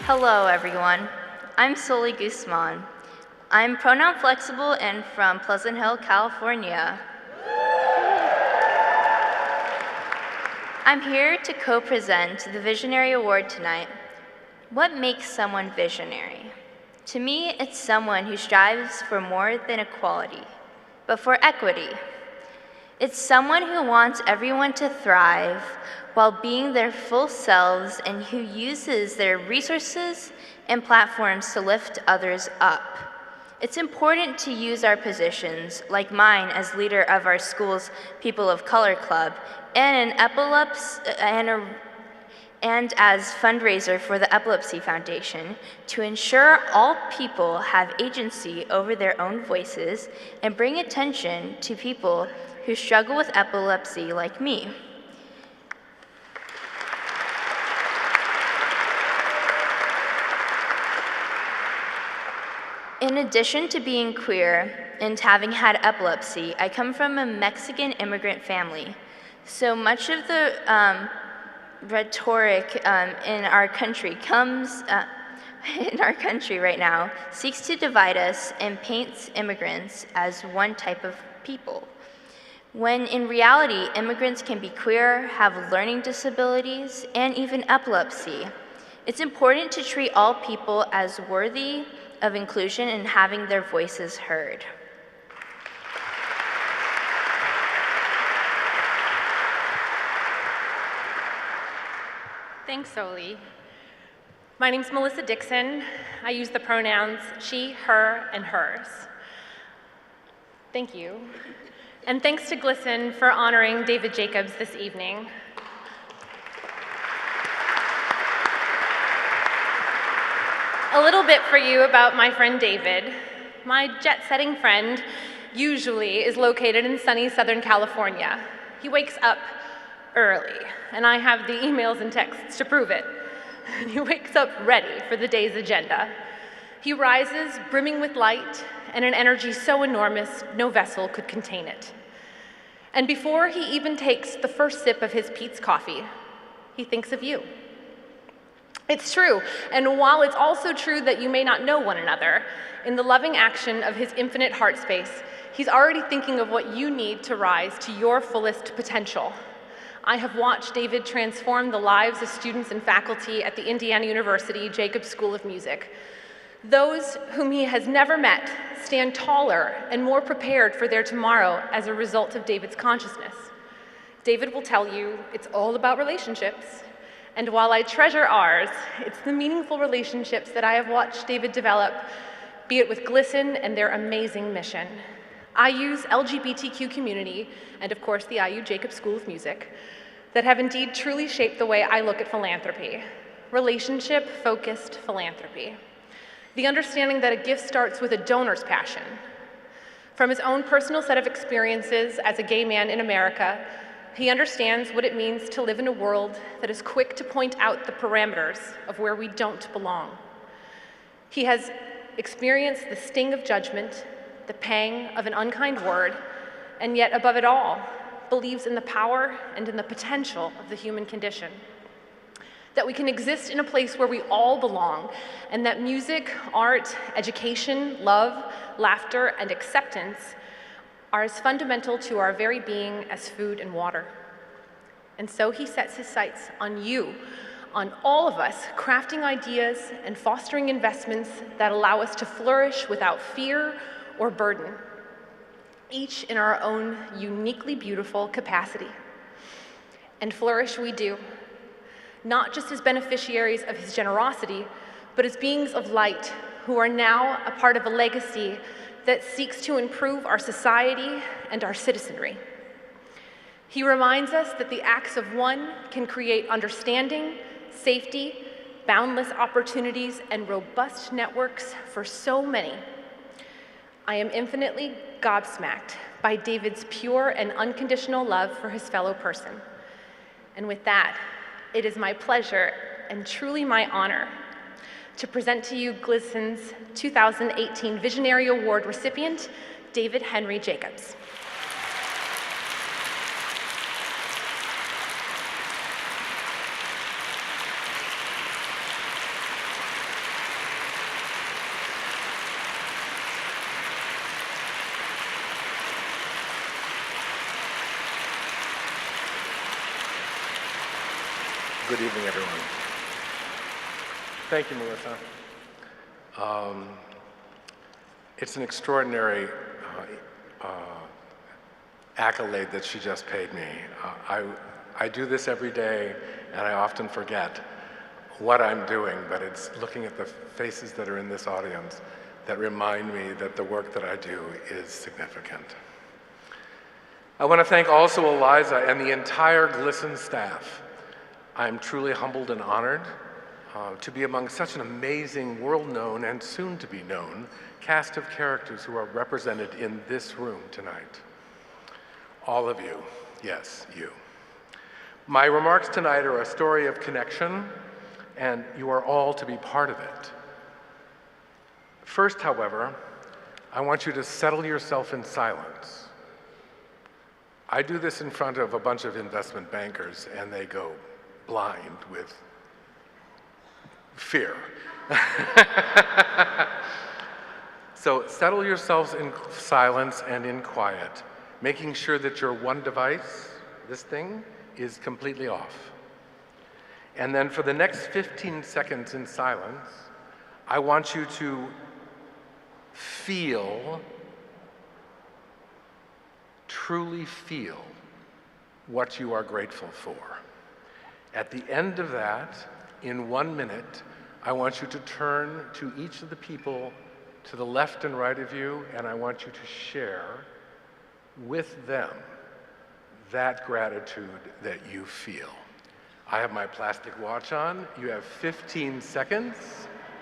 Hello, everyone. I'm Soli Guzman. I'm pronoun flexible and from Pleasant Hill, California. I'm here to co-present the Visionary Award tonight. What makes someone visionary? To me, it's someone who strives for more than equality, but for equity. It's someone who wants everyone to thrive while being their full selves and who uses their resources and platforms to lift others up. It's important to use our positions, like mine as leader of our school's People of Color Club, and and as fundraiser for the Epilepsy Foundation, to ensure all people have agency over their own voices and bring attention to people who struggle with epilepsy like me. In addition to being queer and having had epilepsy, I come from a Mexican immigrant family. So much of the rhetoric in our country right now seeks to divide us and paints immigrants as one type of people, when in reality, immigrants can be queer, have learning disabilities, and even epilepsy. It's important to treat all people as worthy of inclusion and having their voices heard. Thanks, Soli. My name's Melissa Dickson. I use the pronouns she, her, and hers. Thank you. And thanks to GLSEN for honoring David Jacobs this evening. A little bit for you about my friend David. My jet-setting friend usually is located in sunny Southern California. He wakes up early, and I have the emails and texts to prove it. He wakes up ready for the day's agenda. He rises brimming with light and an energy so enormous no vessel could contain it. And before he even takes the first sip of his Peet's coffee, he thinks of you. It's true, and while it's also true that you may not know one another, in the loving action of his infinite heart space, he's already thinking of what you need to rise to your fullest potential. I have watched David transform the lives of students and faculty at the Indiana University Jacobs School of Music. Those whom he has never met stand taller and more prepared for their tomorrow as a result of David's consciousness. David will tell you it's all about relationships. And while I treasure ours, it's the meaningful relationships that I have watched David develop, be it with GLSEN and their amazing mission. IU's LGBTQ community, and of course the IU Jacobs School of Music, that have indeed truly shaped the way I look at philanthropy. Relationship-focused philanthropy. The understanding that a gift starts with a donor's passion. From his own personal set of experiences as a gay man in America, he understands what it means to live in a world that is quick to point out the parameters of where we don't belong. He has experienced the sting of judgment, the pang of an unkind word, and yet above it all, believes in the power and in the potential of the human condition. That we can exist in a place where we all belong, and that music, art, education, love, laughter, and acceptance are as fundamental to our very being as food and water. And so he sets his sights on you, on all of us, crafting ideas and fostering investments that allow us to flourish without fear or burden, each in our own uniquely beautiful capacity. And flourish we do, not just as beneficiaries of his generosity, but as beings of light who are now a part of a legacy that seeks to improve our society and our citizenry. He reminds us that the acts of one can create understanding, safety, boundless opportunities, and robust networks for so many. I am infinitely gobsmacked by David's pure and unconditional love for his fellow person. And with that, it is my pleasure and truly my honor to present to you GLSEN's 2018 Visionary Award recipient, David Henry Jacobs. Good evening, everyone. Thank you, Melissa. It's an extraordinary accolade that she just paid me. I do this every day, and I often forget what I'm doing, but it's looking at the faces that are in this audience that remind me that the work that I do is significant. I want to thank also Eliza and the entire GLSEN staff. I'm truly humbled and honored to be among such an amazing, world-known and soon-to-be-known cast of characters who are represented in this room tonight. All of you, yes, you. My remarks tonight are a story of connection, and you are all to be part of it. First, however, I want you to settle yourself in silence. I do this in front of a bunch of investment bankers, and they go blind with fear. So settle yourselves in silence and in quiet, making sure that your one device, this thing, is completely off. And then for the next 15 seconds in silence, I want you to feel, truly feel what you are grateful for. At the end of that, in 1 minute, I want you to turn to each of the people to the left and right of you, and I want you to share with them that gratitude that you feel. I have my plastic watch on. You have 15 seconds,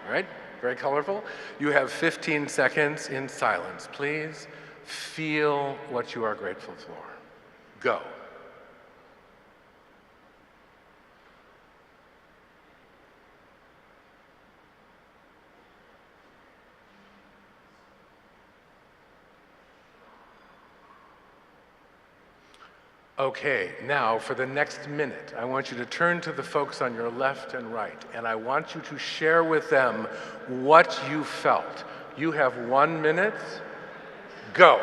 right? Very colorful. You have 15 seconds in silence. Please feel what you are grateful for. Go. Okay, now for the next minute, I want you to turn to the folks on your left and right, and I want you to share with them what you felt. You have 1 minute. Go.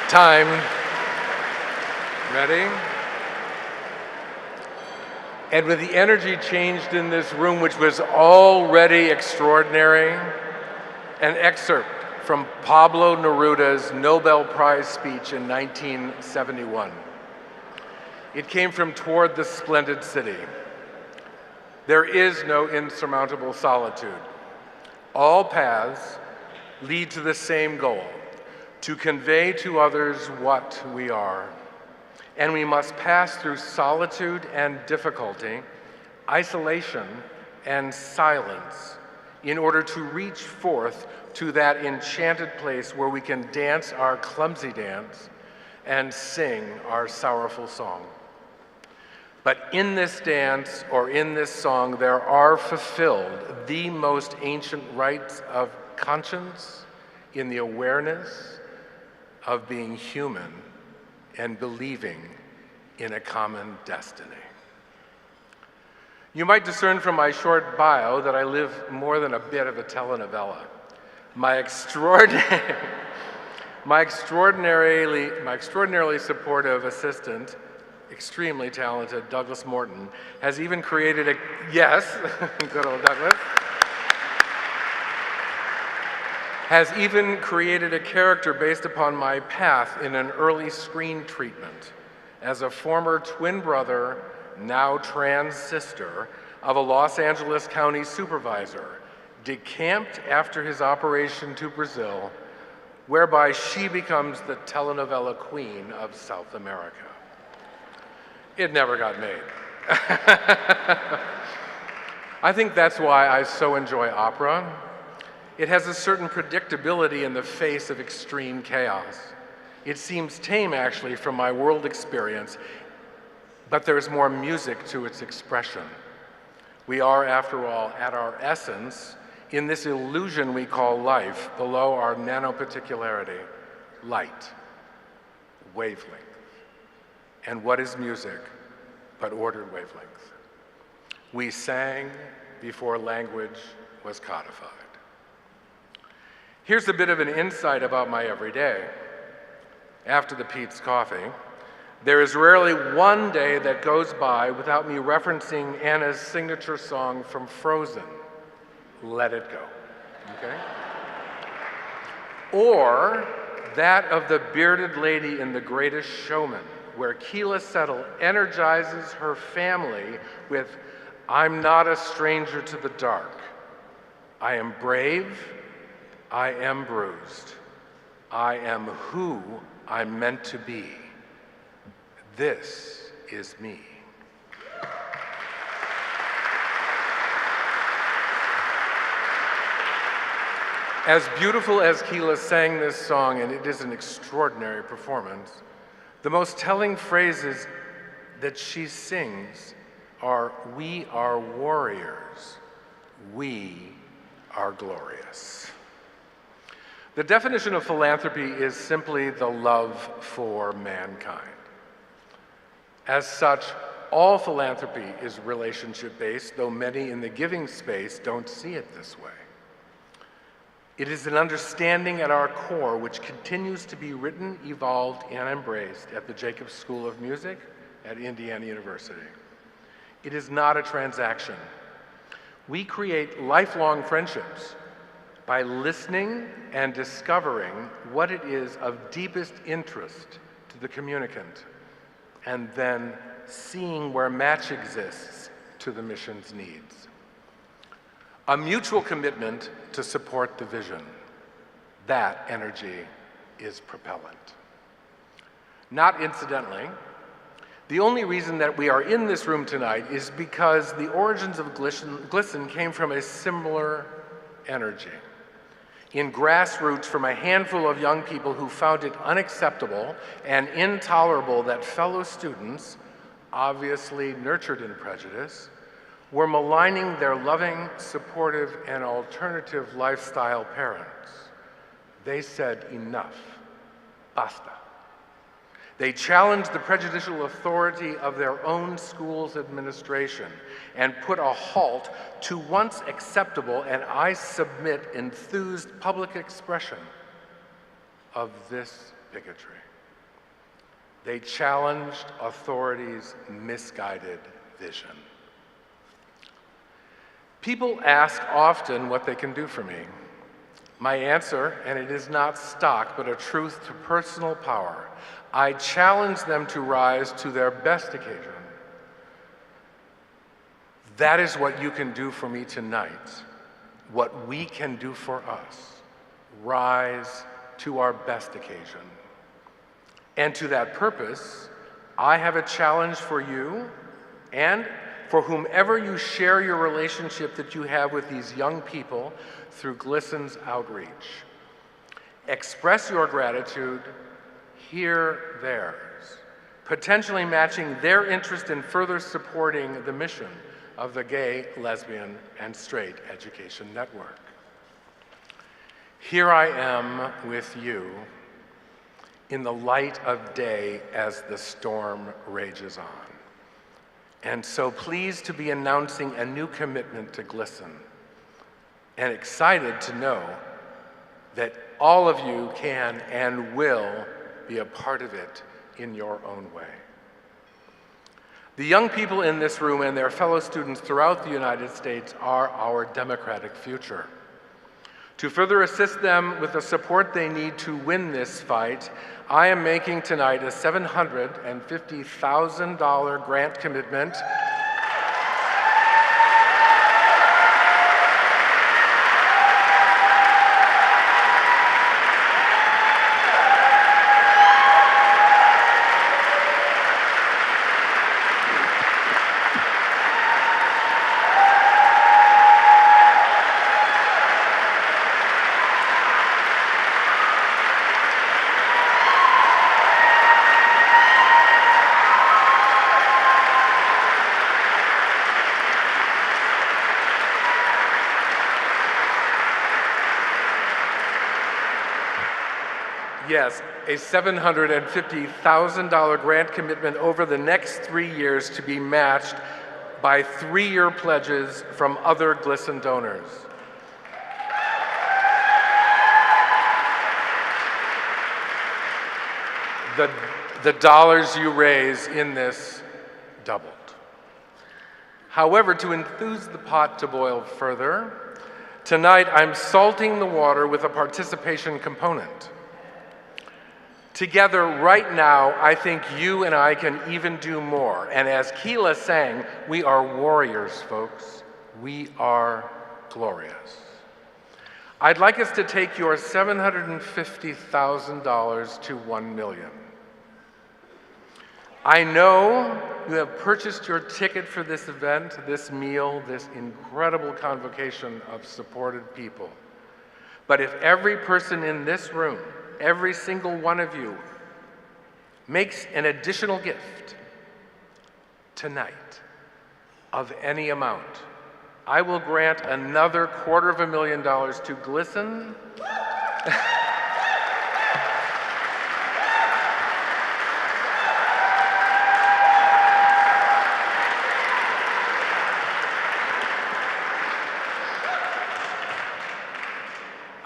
Time. Ready? And with the energy changed in this room, which was already extraordinary, an excerpt from Pablo Neruda's Nobel Prize speech in 1971. It came from Toward the Splendid City. There is no insurmountable solitude. All paths lead to the same goal, to convey to others what we are. And we must pass through solitude and difficulty, isolation and silence, in order to reach forth to that enchanted place where we can dance our clumsy dance and sing our sorrowful song. But in this dance or in this song, there are fulfilled the most ancient rites of conscience in the awareness of being human and believing in a common destiny. You might discern from my short bio that I live more than a bit of a telenovela. My extraordinarily supportive assistant, extremely talented Douglas Morton, has even created a, yes, good old Douglas, has even created a character based upon my path in an early screen treatment as a former twin brother, now trans sister, of a Los Angeles County supervisor, decamped after his operation to Brazil whereby she becomes the telenovela queen of South America. It never got made. I think that's why I so enjoy opera. It has a certain predictability in the face of extreme chaos. It seems tame, actually, from my world experience, but there's more music to its expression. We are, after all, at our essence, in this illusion we call life, below our nanoparticularity, light, wavelength. And what is music but ordered wavelength? We sang before language was codified. Here's a bit of an insight about my everyday. After the Pete's coffee, there is rarely one day that goes by without me referencing Anna's signature song from Frozen, Let It Go, okay? Or that of the bearded lady in The Greatest Showman, where Keela Settle energizes her family with, I'm not a stranger to the dark. I am brave, I am bruised. I am who I'm meant to be. This is me. As beautiful as Keela sang this song, and it is an extraordinary performance, the most telling phrases that she sings are, we are warriors, we are glorious. The definition of philanthropy is simply the love for mankind. As such, all philanthropy is relationship-based, though many in the giving space don't see it this way. It is an understanding at our core which continues to be written, evolved, and embraced at the Jacobs School of Music at Indiana University. It is not a transaction. We create lifelong friendships by listening and discovering what it is of deepest interest to the communicant, and then seeing where match exists to the mission's needs. A mutual commitment to support the vision. That energy is propellant. Not incidentally, the only reason that we are in this room tonight is because the origins of GLSEN came from a similar energy. In grassroots, from a handful of young people who found it unacceptable and intolerable that fellow students, obviously nurtured in prejudice, were maligning their loving, supportive, and alternative lifestyle parents. They said, enough, basta. They challenged the prejudicial authority of their own school's administration and put a halt to once acceptable, and I submit, enthused public expression of this bigotry. They challenged authority's misguided vision. People ask often what they can do for me. My answer, and it is not stock, but a truth to personal power, I challenge them to rise to their best occasion. That is what you can do for me tonight, what we can do for us. Rise to our best occasion. And to that purpose, I have a challenge for you and for whomever you share your relationship that you have with these young people through GLSEN's outreach. Express your gratitude, hear theirs, potentially matching their interest in further supporting the mission of the Gay, Lesbian, and Straight Education Network. Here I am with you in the light of day as the storm rages on. And so pleased to be announcing a new commitment to GLSEN, and excited to know that all of you can and will be a part of it in your own way. The young people in this room and their fellow students throughout the United States are our democratic future. To further assist them with the support they need to win this fight, I am making tonight a $750,000 grant commitment yes, a $750,000 grant commitment over the next 3 years to be matched by 3-year pledges from other GLSEN donors. The dollars you raise in this doubled. However, to enthuse the pot to boil further, tonight I'm salting the water with a participation component. Together, right now, I think you and I can even do more. And as Keela sang, we are warriors, folks. We are glorious. I'd like us to take your $750,000 to $1 million. I know you have purchased your ticket for this event, this meal, this incredible convocation of supported people. But if every person in this room, every single one of you, makes an additional gift tonight of any amount, I will grant another $250,000 to GLSEN.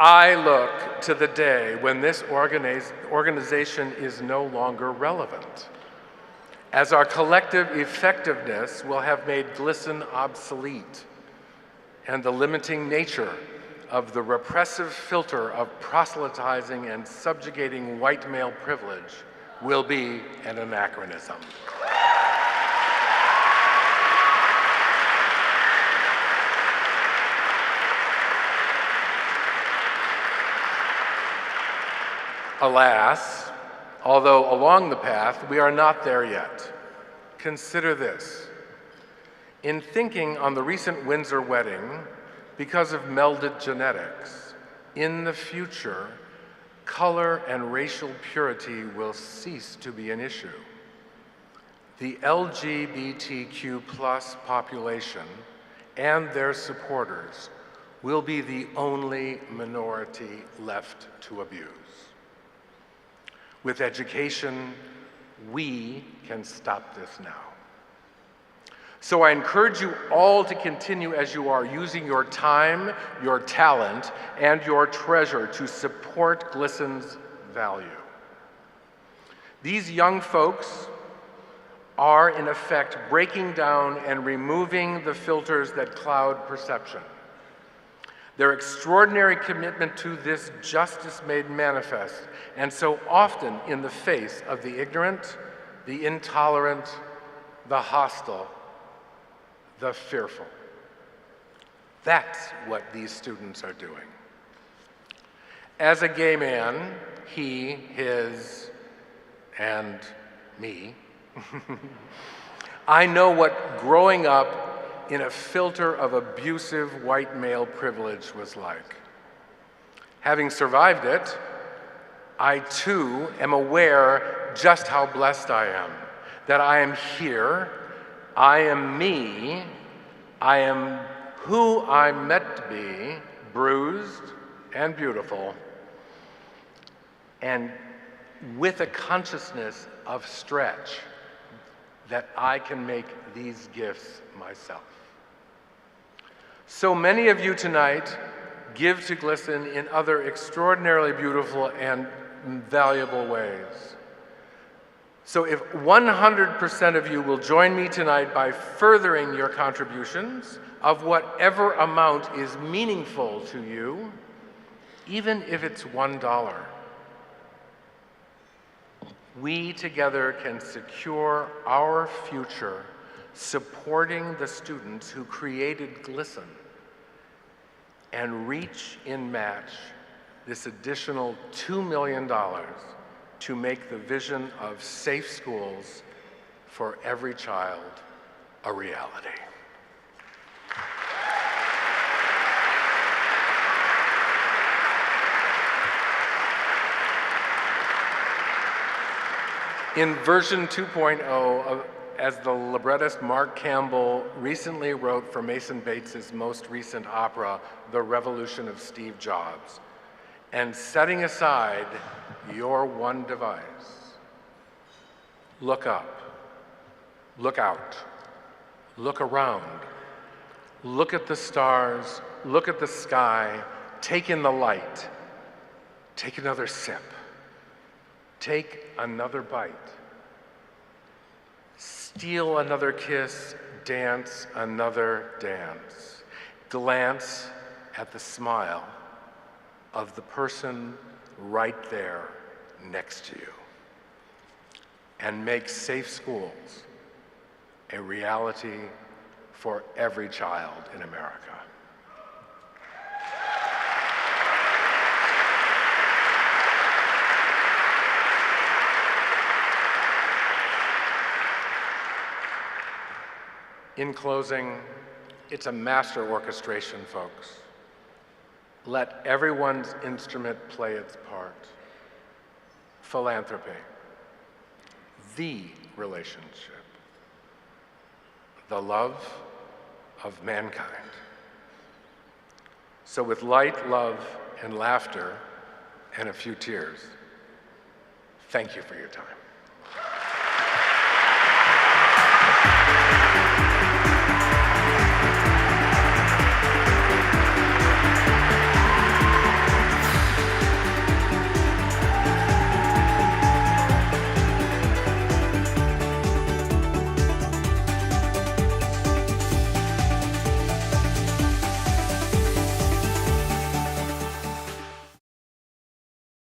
I look to the day when this organization is no longer relevant, as our collective effectiveness will have made GLSEN obsolete, and the limiting nature of the repressive filter of proselytizing and subjugating white male privilege will be an anachronism. Alas, although along the path, we are not there yet. Consider this. In thinking on the recent Windsor wedding, because of melded genetics, in the future, color and racial purity will cease to be an issue. The LGBTQ+ population and their supporters will be the only minority left to abuse. With education, we can stop this now. So I encourage you all to continue as you are, using your time, your talent, and your treasure to support GLSEN's value. These young folks are, in effect, breaking down and removing the filters that cloud perception. Their extraordinary commitment to this justice made manifest, and so often in the face of the ignorant, the intolerant, the hostile, the fearful. That's what these students are doing. As a gay man, he, his, and me, I know what growing up in a filter of abusive white male privilege was like. Having survived it, I too am aware just how blessed I am, that I am here, I am me, I am who I'm meant to be, bruised and beautiful, and with a consciousness of stretch that I can make these gifts myself. So many of you tonight give to GLSEN in other extraordinarily beautiful and valuable ways. So if 100% of you will join me tonight by furthering your contributions of whatever amount is meaningful to you, even if it's $1, we together can secure our future supporting the students who created GLSEN and reach in match this additional $2 million to make the vision of safe schools for every child a reality. In version 2.0, as the librettist Mark Campbell recently wrote for Mason Bates's most recent opera, The Revolution of Steve Jobs, and setting aside your one device. Look up, look out, look around, look at the stars, look at the sky, take in the light, take another sip, take another bite, steal another kiss, dance another dance, glance at the smile of the person right there next to you, and make safe schools a reality for every child in America. In closing, it's a master orchestration, folks. Let everyone's instrument play its part. Philanthropy, the relationship, the love of mankind. So with light, love, and laughter, and a few tears, thank you for your time.